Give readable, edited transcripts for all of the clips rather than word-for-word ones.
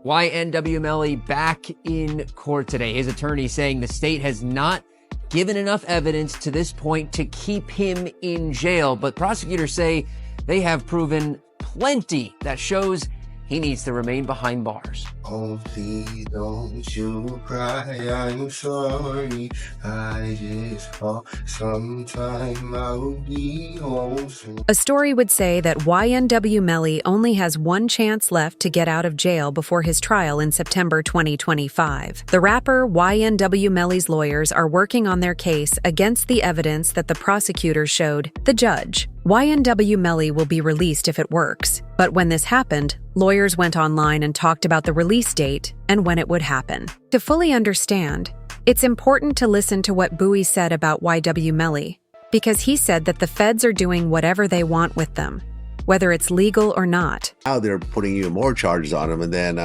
YNW Melly back in court today. His attorney saying the state has not given enough evidence to this point to keep him in jail, but prosecutors say they have proven plenty that shows he needs to remain behind bars. Oh, please don't you cry, I'm sorry. I just thought sometime I'll be home soon. A story would say that YNW Melly only has one chance left to get out of jail before his trial in September 2025. The rapper YNW Melly's lawyers are working on their case against the evidence that the prosecutor showed the judge. YNW Melly will be released if it works. But when this happened, lawyers went online and talked about the release date and when it would happen. To fully understand, it's important to listen to what Bowie said about YW Melly, because he said that the feds are doing whatever they want with them, whether it's legal or not. Now they're putting even more charges on him, and then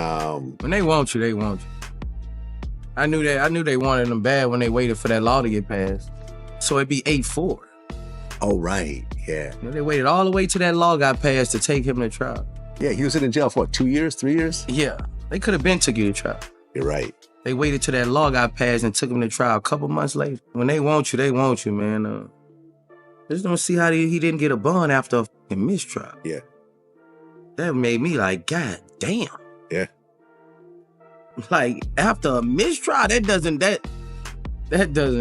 when they want you, they want you. I knew they wanted him bad when they waited for that law to get passed. So it'd be 8-4. Oh, right, yeah. You know, they waited all the way till that law got passed to take him to trial. Yeah, he was in jail for what, 2 years, 3 years? Yeah, they could have been took you to trial. You're right. They waited till that law got passed and took him to trial a couple months later. When they want you, man. Just don't see how he didn't get a bond after a fucking mistrial. Yeah. That made me like, God damn. Yeah. Like, after a mistrial, that doesn't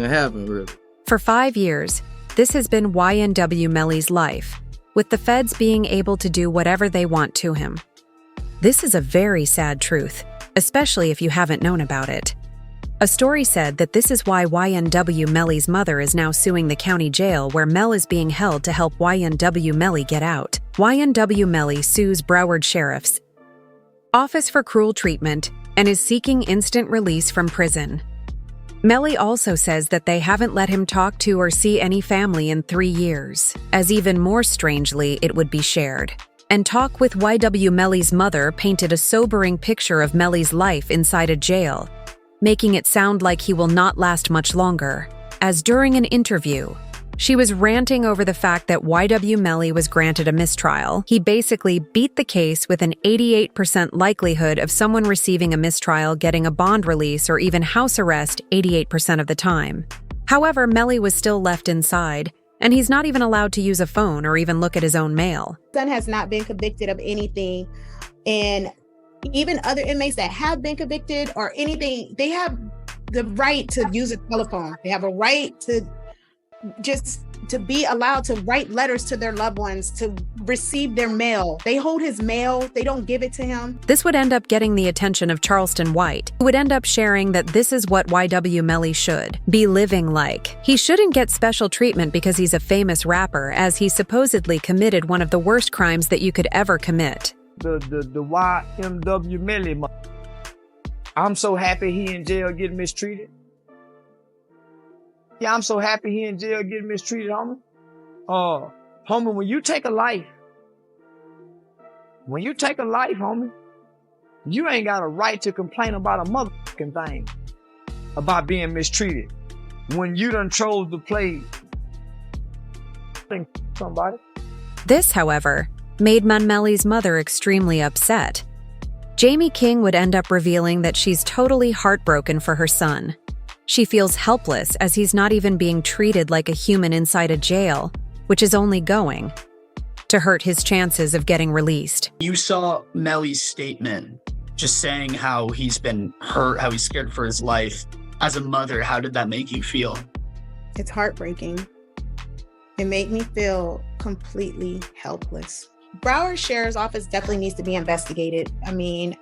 happen, really. For 5 years, this has been YNW Melly's life, with the feds being able to do whatever they want to him. This is a very sad truth, especially if you haven't known about it. A story said that this is why YNW Melly's mother is now suing the county jail where Mel is being held to help YNW Melly get out. YNW Melly sues Broward Sheriff's Office for Cruel Treatment and is seeking instant release from prison. Melly also says that they haven't let him talk to or see any family in 3 years, as even more strangely it would be shared. And Talk with YW Melly's mother painted a sobering picture of Melly's life inside a jail, making it sound like he will not last much longer, as during an interview, she was ranting over the fact that YW Melly was granted a mistrial. He basically beat the case with an 88% likelihood of someone receiving a mistrial getting a bond release or even house arrest 88% of the time. However, Melly was still left inside, and he's not even allowed to use a phone or even look at his own mail. Son has not been convicted of anything, and even other inmates that have been convicted or anything, they have the right to use a telephone. They have a right to be allowed to write letters to their loved ones, to receive their mail. They hold his mail, they don't give it to him. This would end up getting the attention of Charleston White, who would end up sharing that this is what YW Melly should be living like. He shouldn't get special treatment because he's a famous rapper, as he supposedly committed one of the worst crimes that you could ever commit. The YNW Melly, I'm so happy he in jail getting mistreated. Yeah, I'm so happy he in jail getting mistreated, homie. Homie, when you take a life, homie, you ain't got a right to complain about a motherfucking thing about being mistreated when you done chose to play somebody. This, however, made Melly's mother extremely upset. Jamie King would end up revealing that she's totally heartbroken for her son. She feels helpless as he's not even being treated like a human inside a jail, which is only going to hurt his chances of getting released. You saw Melly's statement just saying how he's been hurt, how he's scared for his life. As a mother, how did that make you feel? It's heartbreaking. It made me feel completely helpless. Broward Sheriff's Office definitely needs to be investigated. I mean,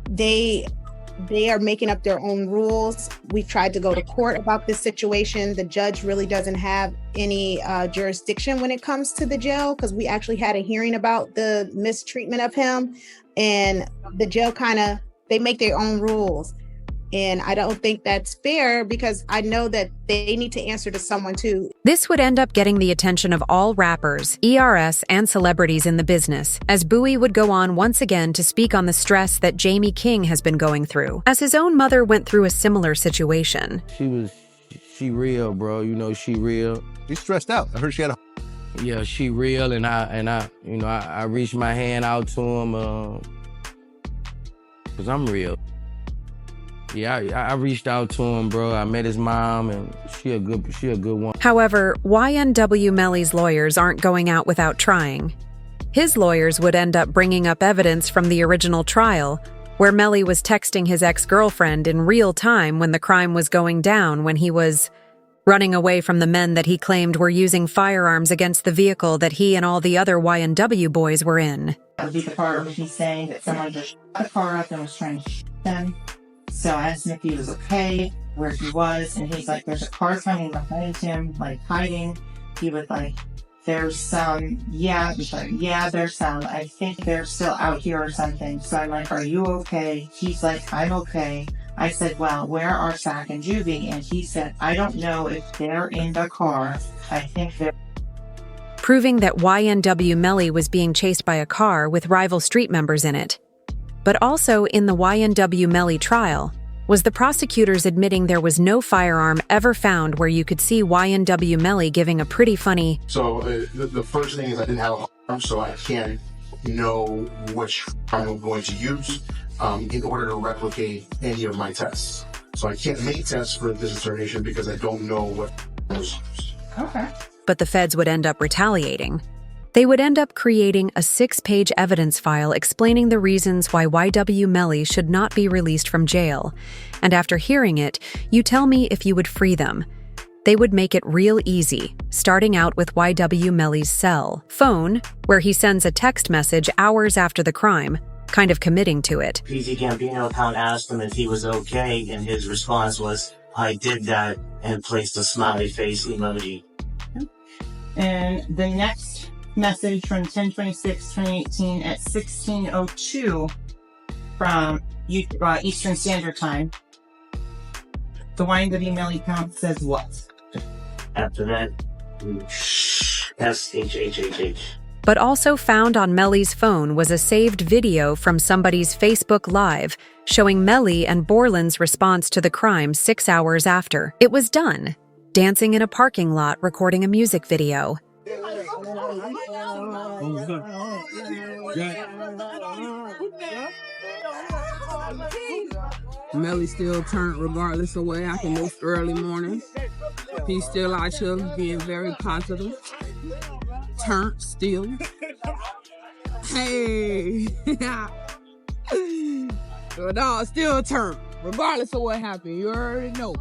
they are making up their own rules. We've tried to go to court about this situation. The judge really doesn't have any jurisdiction when it comes to the jail, because we actually had a hearing about the mistreatment of him, and the jail they make their own rules. And I don't think that's fair, because I know that they need to answer to someone too. This would end up getting the attention of all rappers, ERS, and celebrities in the business, as Bowie would go on once again to speak on the stress that Jamie King has been going through, as his own mother went through a similar situation. She real, bro. You know, she real. She's stressed out. I heard she had a... Yeah, she real, and I reached my hand out to him. because I'm real. Yeah, I reached out to him, bro. I met his mom, and she a good one. However, YNW Melly's lawyers aren't going out without trying. His lawyers would end up bringing up evidence from the original trial, where Melly was texting his ex-girlfriend in real time when the crime was going down, when he was running away from the men that he claimed were using firearms against the vehicle that he and all the other YNW boys were in. That would be the part where he's saying that someone just shot the car up and was trying to shoot them. So I asked him if he was okay, where he was, and he's like, there's a car coming behind him, like hiding. He was like, there's some, he's like, yeah, there's some. I think they're still out here or something. So I'm like, are you okay? He's like, I'm okay. I said, well, where are Zach and Juvie? And he said, I don't know if they're in the car. I think they're... Proving that YNW Melly was being chased by a car with rival street members in it. But also in the YNW Melly trial was the prosecutors admitting there was no firearm ever found where you could see YNW Melly giving a pretty funny... So the first thing is I didn't have a firearm, so I can't know which firearm I'm going to use in order to replicate any of my tests. So I can't make tests for this determination because I don't know what was used. Okay. But the feds would end up retaliating. They would end up creating a 6-page evidence file explaining the reasons why YW Melly should not be released from jail. And after hearing it, you tell me if you would free them. They would make it real easy, starting out with YW Melly's cell phone, where he sends a text message hours after the crime, kind of committing to it. PZ Gambino account asked him if he was okay, and his response was, I did that, and placed a smiley face emoji. And the next message from 10/26/2018 at 16:02 from Eastern Standard Time. The YNW Melly account says what? After that, SHHHH. But also found on Melly's phone was a saved video from somebody's Facebook Live showing Melly and Borland's response to the crime 6 hours after it was done, dancing in a parking lot recording a music video. Melly still turned regardless of what happened this early morning. He's still out here being very positive. Turned still. Hey. No, still turned, regardless of what happened. You already know.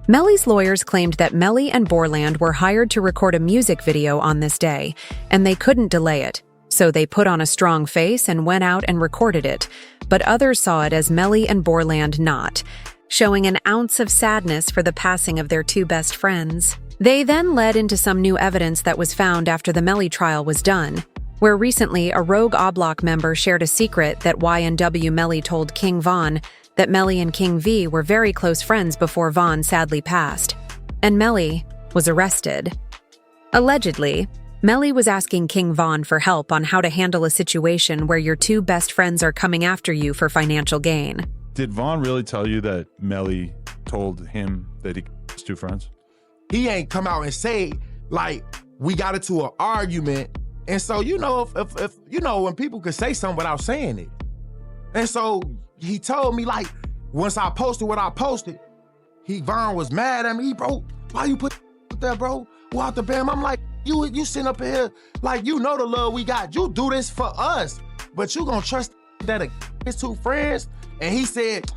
Melly's lawyers claimed that Melly and Borland were hired to record a music video on this day, and they couldn't delay it. So they put on a strong face and went out and recorded it, but others saw it as Melly and Borland not, showing an ounce of sadness for the passing of their two best friends. They then led into some new evidence that was found after the Melly trial was done, where recently a rogue Oblock member shared a secret that YNW Melly told King Von that Melly and King V were very close friends before Von sadly passed, and Melly was arrested. Allegedly, Melly was asking King Von for help on how to handle a situation where your two best friends are coming after you for financial gain. Did Von really tell you that Melly told him that he was two friends? He ain't come out and say, like, we got into an argument. And so, you know, if you know, when people could say something without saying it. And so he told me, like, once I posted what I posted, Von was mad at me. Bro, why you put that, bro? What the bam? I'm like, you sitting up here, like, you know the love we got. You do this for us, but you gonna trust that his two friends? And he said,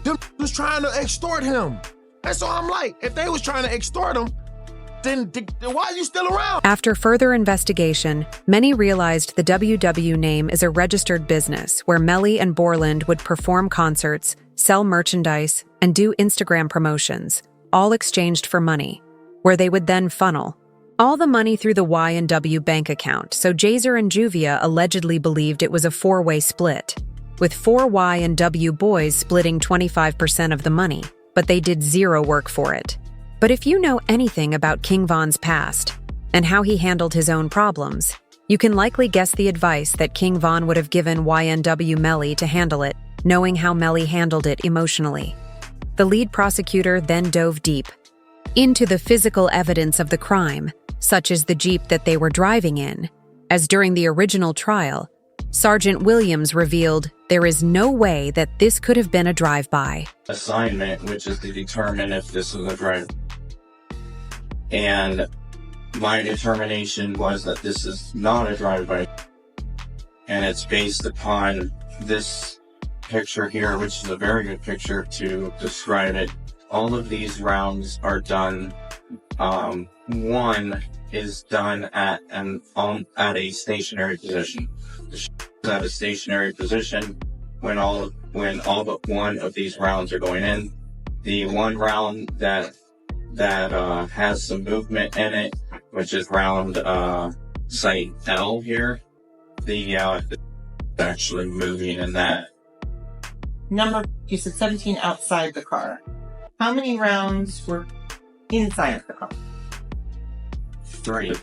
them was trying to extort him. And so I'm like, if they was trying to extort him, then why are you still around? After further investigation, many realized the WW name is a registered business where Melly and Borland would perform concerts, sell merchandise, and do Instagram promotions, all exchanged for money, where they would then funnel all the money through the YNW bank account. So Jazer and Juvia allegedly believed it was a four-way split, with 4 YNW boys splitting 25% of the money, but they did zero work for it. But if you know anything about King Von's past and how he handled his own problems, you can likely guess the advice that King Von would have given YNW Melly to handle it, knowing how Melly handled it emotionally. The lead prosecutor then dove deep into the physical evidence of the crime, such as the Jeep that they were driving in, as during the original trial, Sergeant Williams revealed there is no way that this could have been a drive-by. Assignment, which is to determine if this is a drive. And my determination was that this is not a drive-by. And it's based upon this picture here, which is a very good picture to describe it. All of these rounds are done. One is done at a stationary position. The at a stationary position when all but one of these rounds are going in. The one round that has some movement in it, which is round site L here, the actually moving in that. You said 17 outside the car. How many rounds were inside of the car? 3.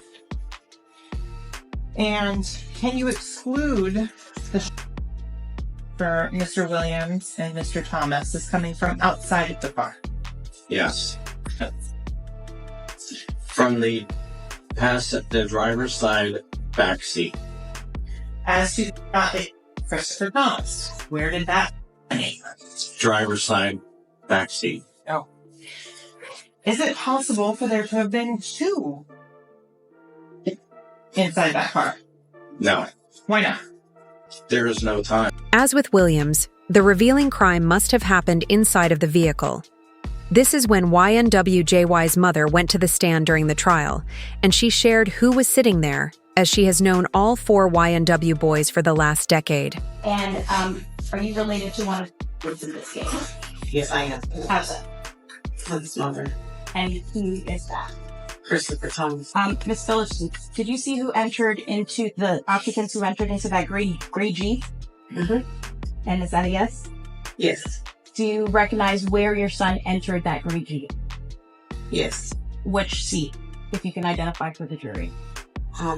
And can you exclude the for Mr. Williams and Mr. Thomas is coming from outside of the car? Yes. From the driver's side back seat. As to Christopher Thomas, where did that emanate? Driver's side back seat. Oh. Is it possible for there to have been 2 inside that car? No. Why not? There is no time. As with Williams, the revealing crime must have happened inside of the vehicle. This is when YNWJY's mother went to the stand during the trial, and she shared who was sitting there, as she has known all 4 YNW boys for the last decade. And are you related to one of the boys in this case? Yes, I am. How's that? His mother. And who is that? Christopher Thomas. Miss Phillips, did you see who entered into the occupants who entered into that gray Jeep? Mm-hmm. And is that a yes? Yes. Do you recognize where your son entered that gray Jeep? Yes. Which seat, if you can identify for the jury?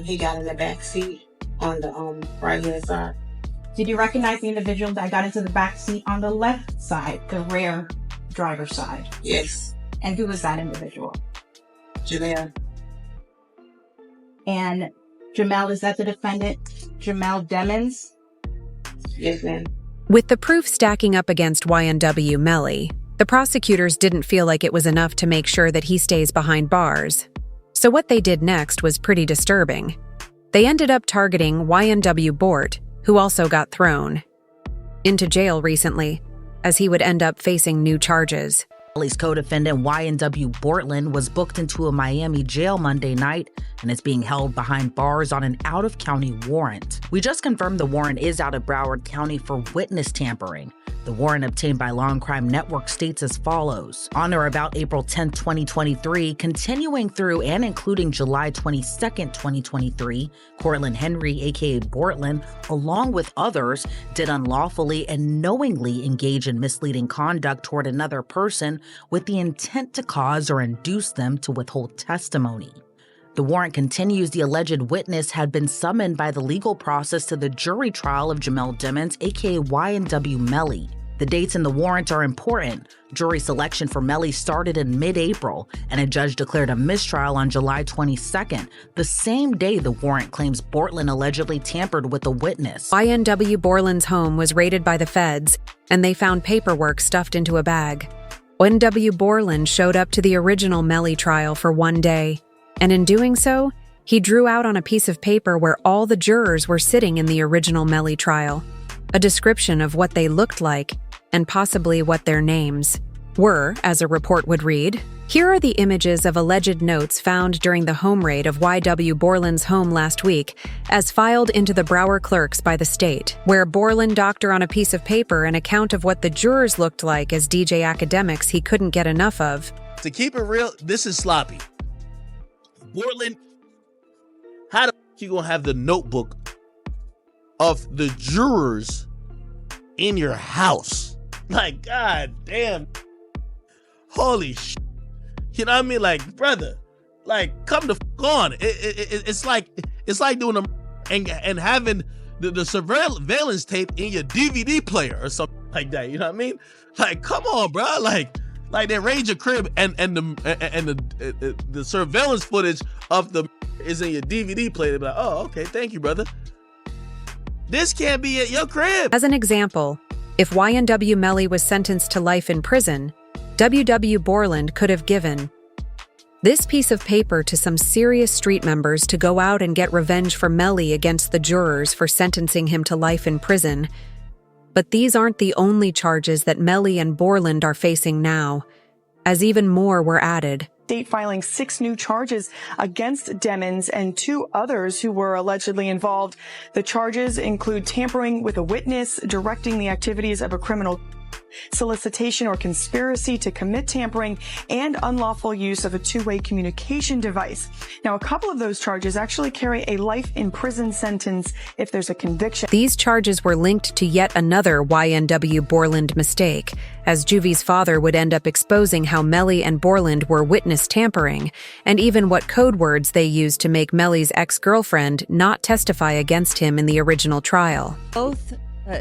He got in the back seat on the right hand side. Did you recognize the individual that got into the back seat on the left side, the rear driver's side? Yes. And who was that individual? Jamel. And Jamel, is that the defendant, Jamel Demons? Yes, ma'am. With the proof stacking up against YNW Melly, the prosecutors didn't feel like it was enough to make sure that he stays behind bars. So what they did next was pretty disturbing. They ended up targeting YNW Bort, who also got thrown into jail recently, as he would end up facing new charges. Melly's co-defendant YNW Bortland was booked into a Miami jail Monday night and is being held behind bars on an out-of-county warrant. We just confirmed the warrant is out of Broward County for witness tampering. The warrant obtained by Law and Crime Network states as follows. On or about April 10, 2023, continuing through and including July 22, 2023, Cortland Henry, aka Bortland, along with others, did unlawfully and knowingly engage in misleading conduct toward another person with the intent to cause or induce them to withhold testimony. The warrant continues the alleged witness had been summoned by the legal process to the jury trial of Jamel Demons, aka YNW Melly. The dates in the warrant are important. Jury selection for Melly started in mid-April, and a judge declared a mistrial on July 22nd, the same day the warrant claims Bortland allegedly tampered with the witness. YNW Borland's home was raided by the feds, and they found paperwork stuffed into a bag. YNW Borland showed up to the original Melly trial for one day, and in doing so, he drew out on a piece of paper where all the jurors were sitting in the original Melly trial, a description of what they looked like and possibly what their names were, as a report would read. Here are the images of alleged notes found during the home raid of YW Borland's home last week, as filed into the Broward clerks by the state, where Borland doctored on a piece of paper an account of what the jurors looked like as DJ academics he couldn't get enough of. To keep it real, this is sloppy. Borland, how the f you gonna have the notebook of the jurors in your house? Like, god damn. Holy shit. You know what I mean? Like, brother, like, come the f on. It's like doing and having the surveillance tape in your DVD player or something like that. You know what I mean? Like, come on, bro. Like they raid your crib and the surveillance footage of the is in your DVD player. They be like, oh, okay, thank you, brother. This can't be at your crib. As an example, if YNW Melly was sentenced to life in prison, WW Borland could have given this piece of paper to some serious street members to go out and get revenge for Melly against the jurors for sentencing him to life in prison. But these aren't the only charges that Melly and Borland are facing now, as even more were added. State filing 6 new charges against Demmons and 2 others who were allegedly involved. The charges include tampering with a witness, directing the activities of a criminal, solicitation or conspiracy to commit tampering, and unlawful use of a two-way communication device. Now, a couple of those charges actually carry a life in prison sentence if there's a conviction. These charges were linked to yet another YNW Borland mistake, as Juvie's father would end up exposing how Melly and Borland were witness tampering, and even what code words they used to make Melly's ex-girlfriend not testify against him in the original trial. Both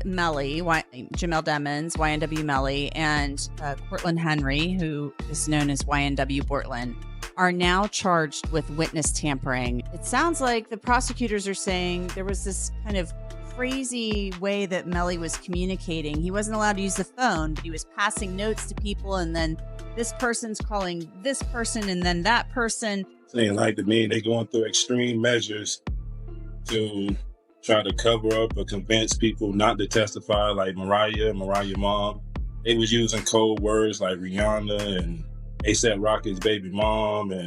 Melly, Jamel Demmons, YNW Melly, and Cortland Henry, who is known as YNW Bortland, are now charged with witness tampering. It sounds like the prosecutors are saying there was this kind of crazy way that Melly was communicating. He wasn't allowed to use the phone, but he was passing notes to people, and then this person's calling this person, and then that person. Saying like to me, they going through extreme measures to try to cover up or convince people not to testify, like Mariah mom. They was using code words like Rihanna and A$AP Rocky's baby mom, and